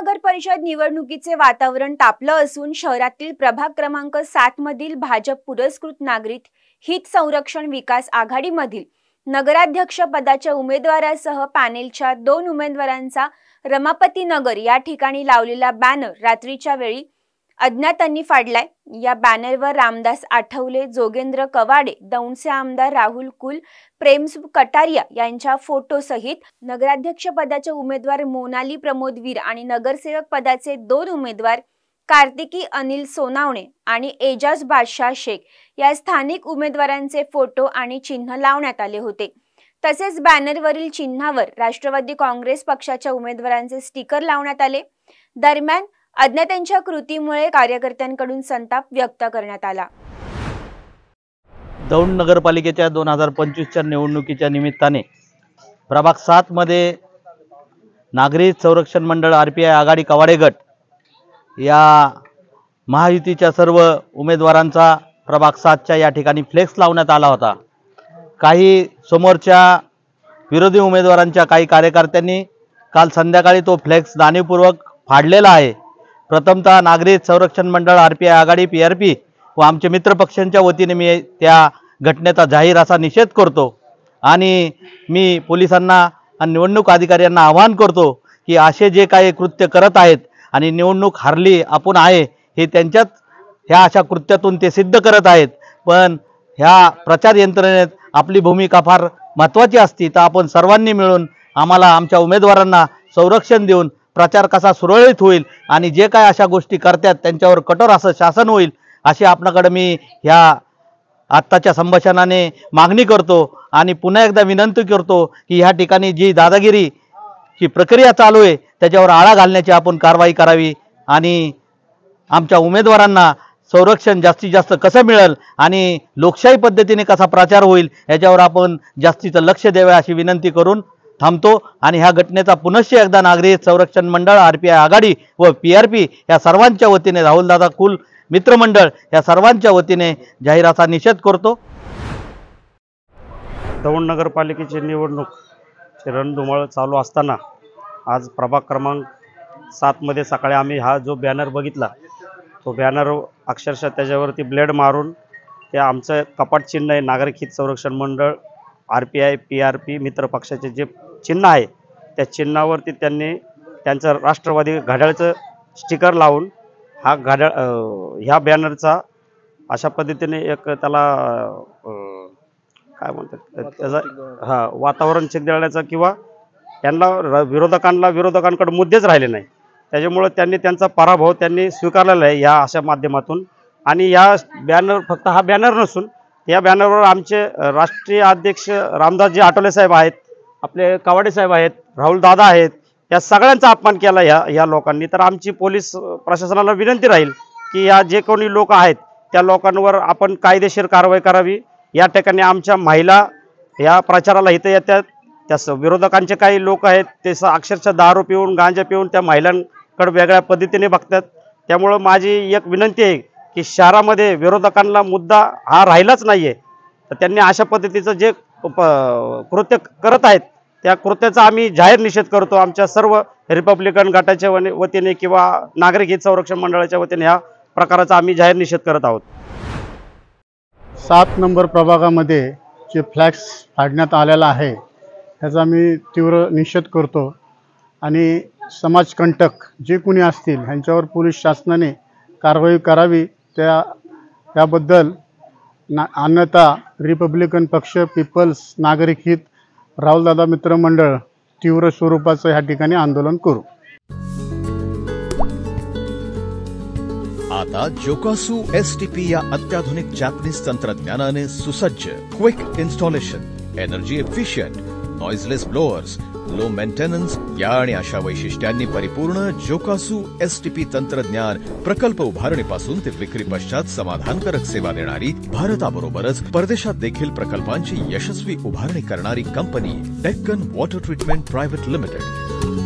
नगर परिषद निवडणुकीचे वातावरण तापलं असून शहरातील प्रभाग क्रमांक 7 मधील भाजप पुरस्कृत नागरिक हित संरक्षण विकास आघाडीमधील नगराध्यक्ष पदाच्या उमेदवारासह पॅनेलच्या 2 उमेदवारांचा रमापती नगर या ठिकाणी लावलेला बॅनर रात्रीच्या वेळी अज्ञातांनी फाडलाय। या बॅनरवर रामदास आठवले, जोगेंद्र कवाडे, दौंडचे आमदार राहुल कुल, प्रेमसुख कटारिया यांच्या फोटो सहित नगराध्यक्ष पदाचे उमेदवार मोनाली प्रमोद वीर आणि नगरसेवक पदाचे 2 उमेदवार कार्तिकी अनिल सोनावणे आणि एजाज बादशाह शेख या स्थानिक उमेदवारांचे फोटो आणि चिन्ह लावण्यात आले होते। तसेच बॅनरवरील चिन्हावर राष्ट्रवादी काँग्रेस पक्षाच्या उमेदवारांचे स्टिकर लावण्यात आले। दरम्यान अज्ञातांच्या कृतीमुळे कार्यकर्त्यांकडून संताप व्यक्त करण्यात आला। दौंड नगरपालिकेच्या 2025च्या निवडणुकीच्या निमित्ताने प्रभाग 7 मध्ये नागरिक संरक्षण मंडळ आरपीआय आघाडी कवाडे गट या महायुतीच्या सर्व उमेदवारांचा प्रभाग 7च्या या ठिकाणी फ्लेक्स लावण्यात आला होता। काही समोरच्या विरोधी उमेदवारांच्या काही कार्यकर्त्यांनी काल संध्याकाळी तो फ्लेक्स जाणीवपूर्वक फाडलेला आहे। प्रथमतः नागरिक संरक्षण मंडळ आरपीआय आघाडी पीआरपी व आमचे मित्र पक्षांच्या वतीने मी त्या घटनेचा जाहीर असा निषेध करतो आणि मी पोलिसांना आणि निवडणूक अधिकाऱ्यांना आवाहन करतो की असे जे काही कृत्य करत आहेत आणि निवडणूक हारली आपण आहे हे त्यांच्याच ह्या अशा कृत्यातून ते सिद्ध करत आहेत, पण ह्या प्रचार यंत्रणेत आपली भूमिका फार महत्त्वाची असते। तर आपण सर्वांनी मिळून आम्हाला आमच्या उमेदवारांना संरक्षण देऊन प्रचार कसा सुरळीत होईल आणि जे काय अशा गोष्टी करतात त्यांच्यावर कठोर असं शासन होईल अशी आपणाकडे मी ह्या आत्ताच्या संभाषणाने मागणी करतो आणि पुन्हा एकदा विनंती करतो की ह्या ठिकाणी जी दादागिरीची प्रक्रिया चालू आहे त्याच्यावर आळा घालण्याची आपण कारवाई करावी आणि आमच्या उमेदवारांना संरक्षण जास्तीत जास्त कसं मिळेल आणि लोकशाही पद्धतीने कसा प्रचार होईल याच्यावर आपण जास्तीचं लक्ष द्यावे अशी विनंती करून थांबतो आणि ह्या घटनेचा पुनश्च एकदा नागरिक संरक्षण मंडळ आरपीआय आघाडी व पीआरपी या सर्वांच्या वतीने राहुलदादा कुल मित्रमंडळ या सर्वांच्या वतीने जाहीर असा निषेध करतो। दौंड नगरपालिकेची निवडणूक रणधुमाळ चालू असताना आज प्रभाग क्रमांक 7 मध्ये सकाळी आम्ही हा जो बॅनर बघितला तो बॅनर अक्षरशः त्याच्यावरती ब्लेड मारून ते आमचं कपाट चिन्ह आहे नागरिक हित संरक्षण मंडळ आरपीआय पीआरपी मित्र पक्षाचे जे चिन्ह आहे त्या चिन्हावरती त्यांनी त्यांचं राष्ट्रवादी घड्याळचं स्टिकर लावून हा घड्याळ ह्या बॅनरचा अशा पद्धतीने एक त्याला काय म्हणतात त्याचा वातावरण चिघळण्याचा किंवा त्यांना विरोधकांकडे मुद्देच राहिले नाही, त्याच्यामुळे त्यांनी त्यांचा पराभव त्यांनी स्वीकारलेला आहे या अशा माध्यमातून। आणि या बॅनर फक्त हा बॅनर नसून या बॅनरवर आमचे राष्ट्रीय अध्यक्ष रामदासजी आठवले साहेब आहेत, आपले कवाडे साहेब आहेत, राहुल दादा आहेत, या सगळ्यांचा अपमान केला या लोकांनी। तर आमची पोलीस प्रशासनाला विनंती राहील की या जे कोणी लोक आहेत त्या लोकांवर आपण कायदेशीर कारवाई करावी। या ठिकाणी आमच्या महिला या प्रचाराला इथं येतात, त्या विरोधकांचे काही लोक आहेत ते अक्षरशः दारू पिऊन गांजा पिऊन त्या महिलांकडे वेगळ्या पद्धतीने बघतात। त्यामुळं माझी एक विनंती आहे की शहरामध्ये विरोधकांना मुद्दा हा राहिलाच नाही आहे, तर त्यांनी अशा पद्धतीचं जे कृत्य करत आहेत त्या कृत्याचा आम्ही जाहीर निषेध करतो। आमच्या सर्व रिपब्लिकन गटाच्या वतीने किंवा नागरिक हित संरक्षण मंडळाच्या वतीने ह्या प्रकाराचा आम्ही जाहीर निषेध करत आहोत। 7 नंबर प्रभागामध्ये जे फ्लॅक्स फाडण्यात आलेला आहे त्याचा मी तीव्र निषेध करतो आणि समाजकंटक जे कोणी असतील ह्यांच्यावर पोलीस शासनाने कारवाई करावी त्याबद्दल अन्यथा रिपब्लिकन पक्ष, पीपल्स, नागरिक हित, राहुलदादा मित्रमंडळ तीव्र स्वरूपाचं ह्या ठिकाणी आंदोलन करू। आता जोकासू एसटीपी या अत्याधुनिक जॅपनीज तंत्रज्ञानाने सुसज्ज quick installation, energy efficient, noiseless blowers, low maintenance या आणि अशा वैशिष्ट्यांनी परिपूर्ण जोकासू एसटीपी तंत्रज्ञान प्रकल्प उभारणीपासून ते विक्री पश्चात समाधानकारक सेवा देणारी भारताबरोबरच परदेशात देखील प्रकल्पांची यशस्वी उभारणी करणारी company Deccan water treatment private limited.